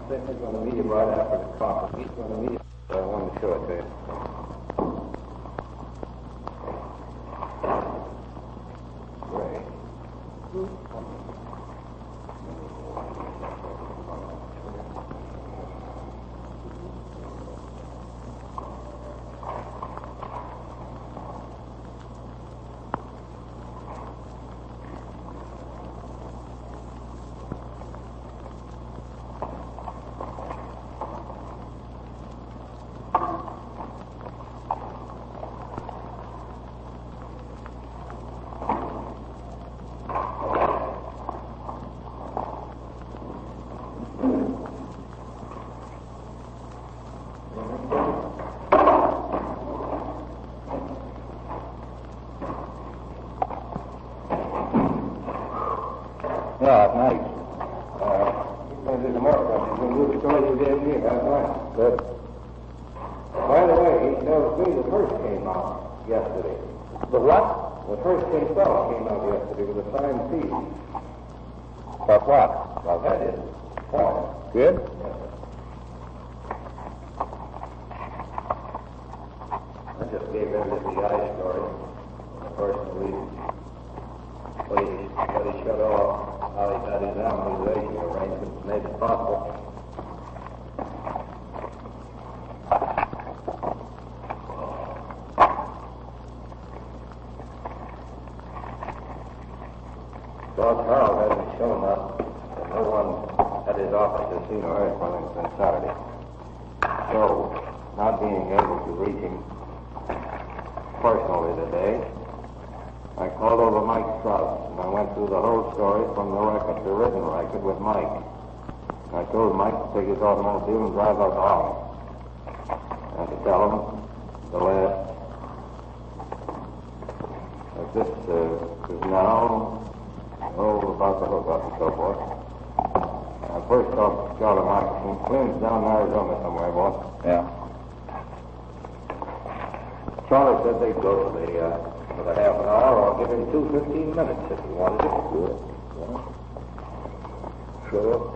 He's going to meet you right after the conference. He's going to meet you. I wanted to show it to you. Ray. Yeah, nice. There's a more questions. Some good stories you did here. That's right. Good. By the way, he tells me the first came out yesterday. The what? The first came out yesterday with a signed piece. But what? Well, that is. Oh. Good? Yes. I just gave him the DI story. The first week. But he shut off. How he got his amortization arrangements made it possible. Well, Carl hasn't shown up, and no one at his office has seen or heard from him since Saturday. So, not being able to reach him personally today, I called over Mike Strauss, and I went through the whole story from the record to written record with Mike. I told Mike to take his automobile and drive out home, and to tell him the last that this is now about the hookup and so forth. First off, Charlie Michelson, Clint's down in Arizona somewhere, boss. Yeah. Charlie said they'd go for the half an hour. I'll give him 15 minutes if he wanted it. Good. Yeah. Sure.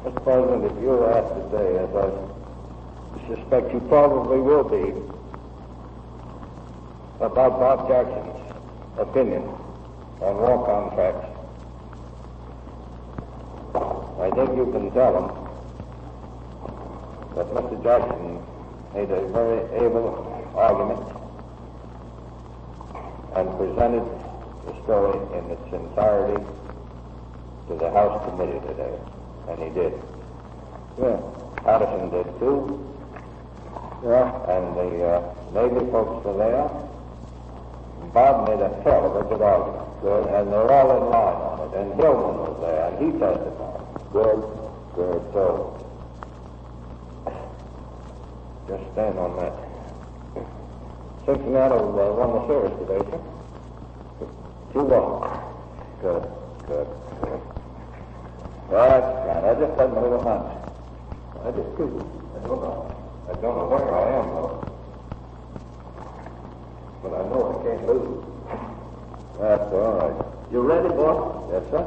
Mr. President, if you're asked today, as I suspect you probably will be, about Bob Jackson's opinion on war contracts, I think you can tell him that Mr. Jackson made a very able argument and presented the story in its entirety to the House committee today. And he did. Yeah. Patterson did too. Yeah. And the Navy folks were there. Bob made a hell of a good argument. Good. And they're all in line on it. And Hillman was there, and he testified. Good. Good. So, just stand on that. Cincinnati won the series today, sir. 2-1. Good. Good. Good. That's right. I just had my little hunch. I did too. I don't know where I am, though. But I know I can't lose. That's all right. You ready, boss? Yes, sir.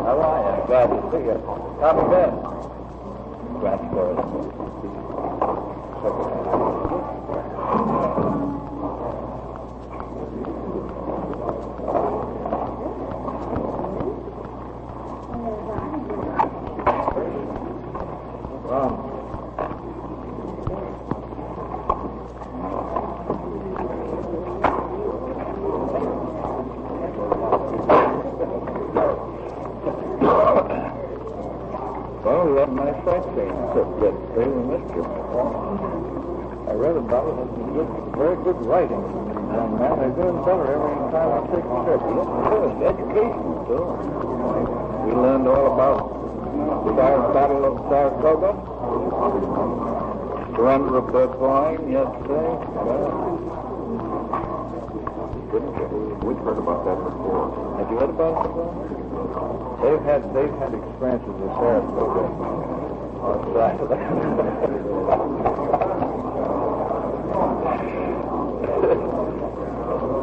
How are you? Glad to see you. How have you been? Glad to go. say we missed you, my friend. I read about it. It's very good writing. Young man, they're doing better every time I take a trip. Good. Education, too. We learned all about the Battle of Saratoga, surrender of Burgoyne yesterday. We've heard about that before. Have you heard about it before? They've had experiences with Saratoga on Saturday.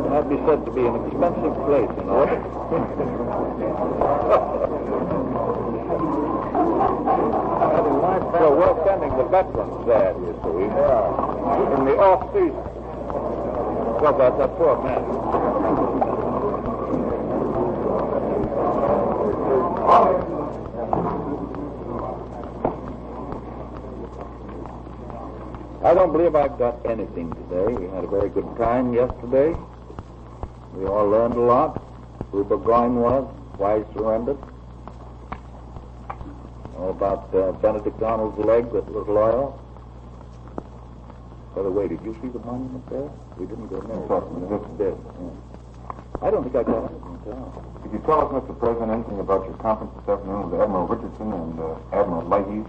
That'd be said to be an expensive place, you know. Well, we're sending the veterans there, you see. Yeah. In the off-season. Well, that's a poor man. I don't believe I've got anything today. We had a very good time yesterday. We all learned a lot. Who Burgoyne was, why he surrendered. All about Benedict Arnold's leg that was loyal. By the way, did you see the monument there? We didn't go near it. Yes, did. Yeah. I don't think I got anything to tell. Could you tell us, Mr. President, anything about your conference this afternoon with Admiral Richardson and Admiral Leahy?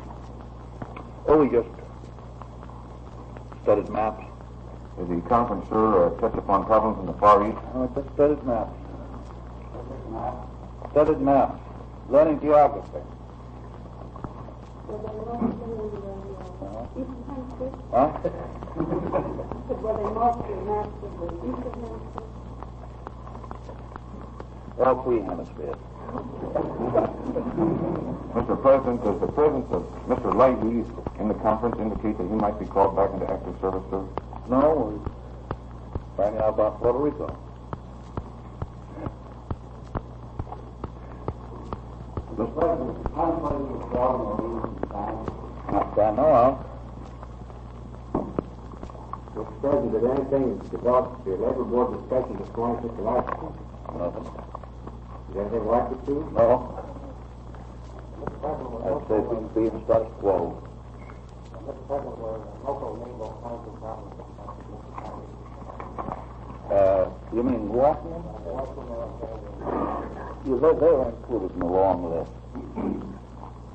Oh, we just studied maps. Did the conference, sir, touch upon problems in the Far East? Oh, just studied maps. Studied maps. Learning geography. Huh? All three hemispheres. Mr. President, does the presence of Mr. Leahy in the conference indicate that he might be called back into active service, sir? No, we're finding out about Puerto Rico. Mr. President, how much is the problem Not that I know of. Mr. President, did anything about the labor board discussion this morning since the last one? Nothing. Is anything likely to? No. I'd say we can be in status quo. Mr. President, were local naval council problems? You mean Washington? Yeah, they were included in the long list.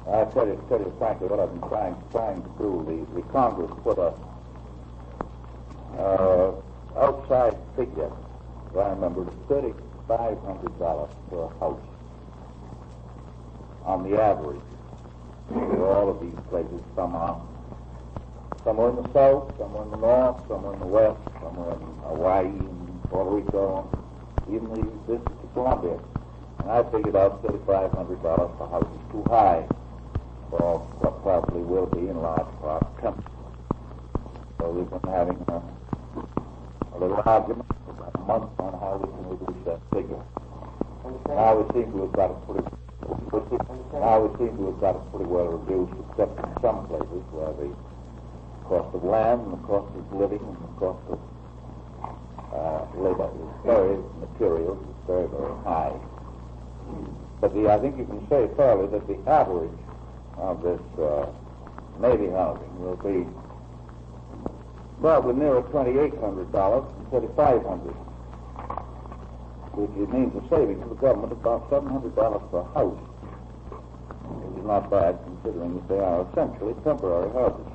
I tell you frankly what I've been trying to do. The Congress put a outside figure, if I remember, $3,500 for a house on the average. All of these places, some in the south, some in the north, some in the west, some in Hawaii and Puerto Rico, even the District of Columbia. And I figured out $3,500 per house is too high for what probably will be in large part country. So we've been having a little argument for about a month on how we can reduce that figure. Now we seem to have got it pretty well reduced, except in some places where the cost of land and the cost of living and the cost of labor is materials is very, very high. But I think you can say fairly that the average of this Navy housing will be probably nearer $2,800 than $3,500, which means a saving to the government of about $700 per house, which is not bad considering that they are essentially temporary houses.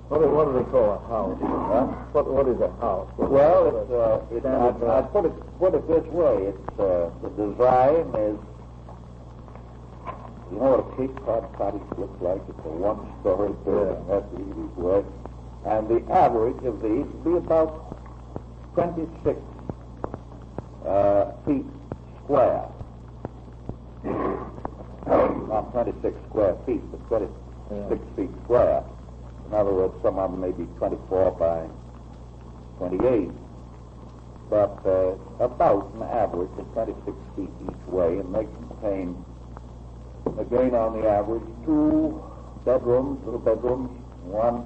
What do they call a house? Huh? What is a house? Well, I'd put it this way. It's the design is, you know what a Cape Cod cottage looks like? It's a one-story building. That's the easiest way. And the average of these would be about 26 feet square. Not 26 square feet, but 26 feet square. In other words, some of them may be 24 by 28. But about an average of 26 feet each way, and they contain, again on the average, 2 bedrooms, little bedrooms, 1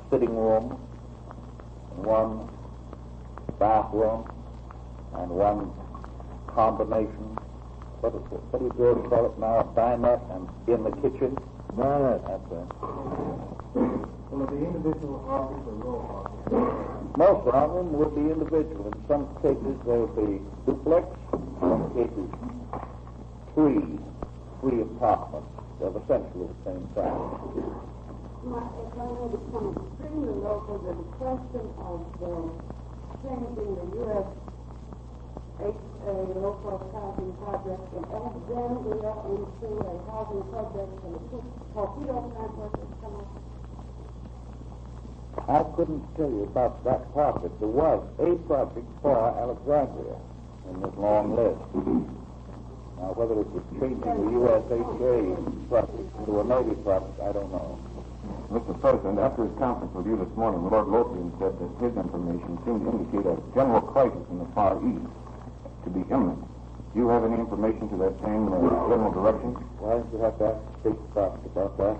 sitting room, 1 bathroom, and 1 combination, what do you call it now, a dinette, and in the kitchen, No, that's it. Will it be individual office or roll office? Most of them would be individual. In some cases, there would be duplex. In some cases, three apartments of essentially the same size. If I may become extremely local, the question of changing the U.S. local housing project from Alexandria into a housing project from the torpedo plant where it's come up. I couldn't tell you about that part of it. There was a project for Alexandria in this long list. Now, whether it was changing the USHA project into a Navy project, I don't know. Mr. President, after his conference with you this morning, Lord Lothian said that his information seemed to indicate a general crisis in the Far East to be imminent. Do you have any information to that same general direction? Why did you have to ask the State Department about that?